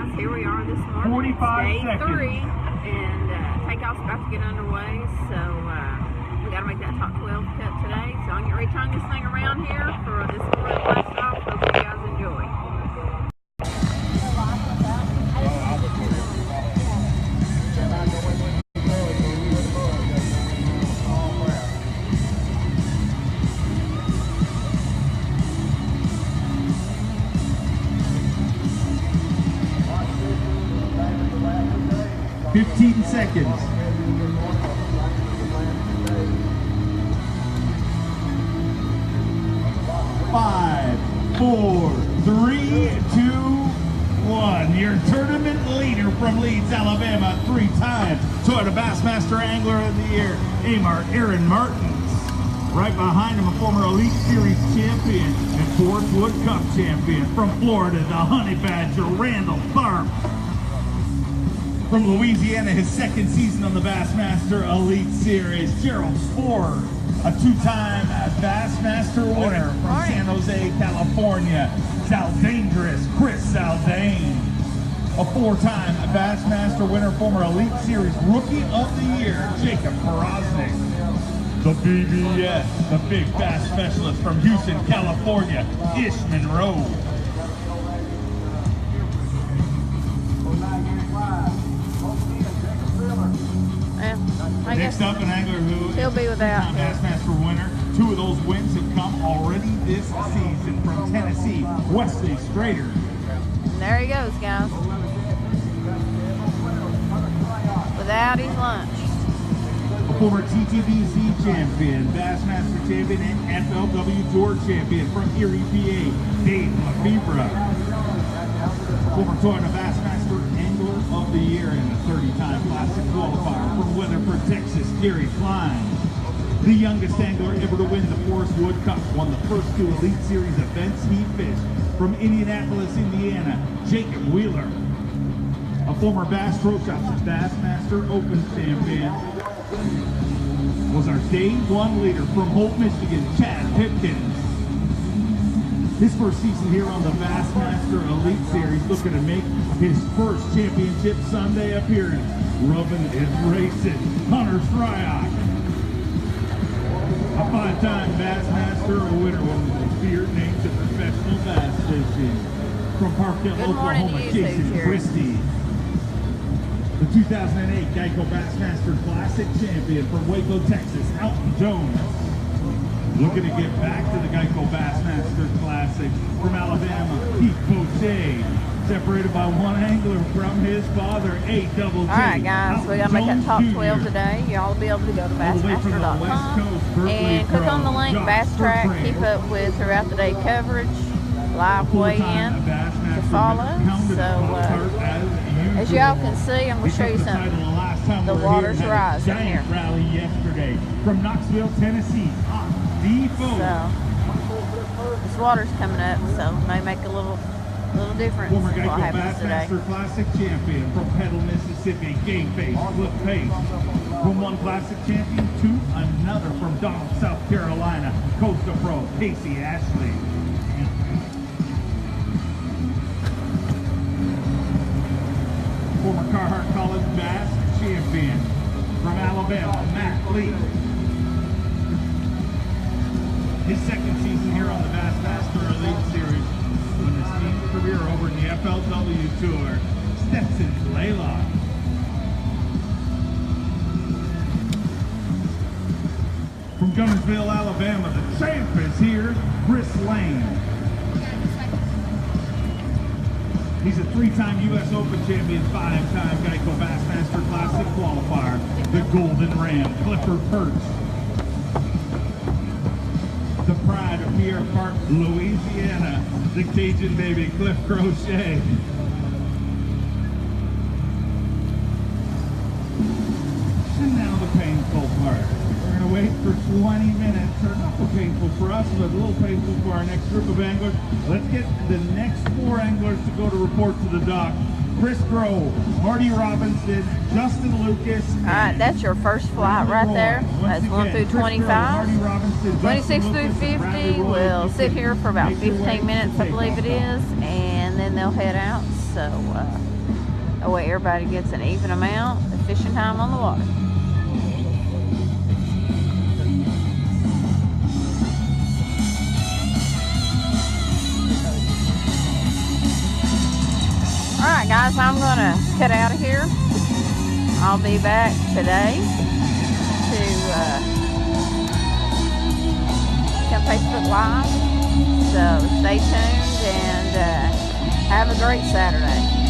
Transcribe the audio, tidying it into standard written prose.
guys, here we are this morning. 45 Day seconds. 3, and takeoff's about to get underway, so we got to make that top 12 cut today. So I'm going to return this thing around here for this morning blast off. Hope you guys enjoy. Seconds. 5, 4, 3, 2, 1. Your tournament leader from Leeds, Alabama, 3-time Toyota Bassmaster Angler of the Year, Aaron Martins. Right behind him, a former Elite Series champion and Forest Wood Cup champion from Florida, the Honey Badger, Randall Tharp. From Louisiana, his second season on the Bassmaster Elite Series, Gerald Ford, a 2-time Bassmaster winner from San Jose, California. Dangerous Chris Zaldane, a 4-time Bassmaster winner, former Elite Series Rookie of the Year, Jacob Porosnik. The BBS, the Big Bass Specialist from Houston, California, Ish Monroe. Next up, an angler who he'll be without Bassmaster winner. 2 of those wins have come already this season from Tennessee, Wesley Strader. And there he goes, guys. Without his lunch. A former TTBC champion, Bassmaster champion, and FLW Tour champion from Erie, PA, Dave Lefebvre. Former Toyota Bassmaster Angler of the Year and a 30-time Classic qualifier from Weatherford, Texas, Gary Klein. The youngest angler ever to win the Forest Wood Cup, won the first 2 Elite Series events he fished. From Indianapolis, Indiana, Jacob Wheeler. A former Bass Pro Shops Bassmaster Open champion. Was our Day 1 leader from Holt, Michigan, Chad Pipkins. His first season here on the Bassmaster Elite Series, looking to make his first championship Sunday appearance. Rubbing and racing, Hunter Shryock. A 5-time Bassmaster winner, one of the feared names of professional bass fishing. From Parkdale, Oklahoma, Jason Christie. The 2008 Geico Bassmaster Classic champion from Waco, Texas, Alton Jones. Looking to get back to the Geico Bassmaster Classic from Alabama, Keith Boucher. Separated by 1 angler from his father, A-double T. Alright guys, we got to make that top 12 today. Y'all will be able to go to Bassmaster.com and click on the link, Bass Track. Keep up with throughout the day coverage, live weigh-in to follow. So as y'all can see, I'm going to show you something. The water's rising here. Rally yesterday from Knoxville, Tennessee. So this water's coming up, so it may make a little difference in what happens today. Bassmaster Classic champion from Petal, Mississippi, Game Face, Flip Pace. From one Classic champion to another from Donald, South Carolina, Costa Pro, Casey Ashley. Former Carhartt College Bass champion from Alabama, Matt Lee. His second season here on the Bassmaster Elite Series, won his team's career over in the FLW Tour, Stetson Laylock. From Gunnersville, Alabama, the champ is here, Chris Lane. He's a 3-time U.S. Open champion, 5-time Geico Bassmaster Classic qualifier, the Golden Ram, Clifford Perch. The pride of Pierre Park, Louisiana, the Cajun baby, Cliff Crochet. And now the painful part. We're going to wait for 20 minutes, or not so painful for us, but a little painful for our next group of anglers. Let's get the next 4 anglers to go to report to the dock. Chris Grove, Marty Robinson, Justin Lucas. All right, that's your first flight right there. That's 1 through 25. 26 through 50 will sit here for about 15 minutes, I believe it is, and then they'll head out. So That way everybody gets an even amount of fishing time on the water. Alright guys, I'm going to cut out of here. I'll be back today to come Facebook Live. So stay tuned and have a great Saturday.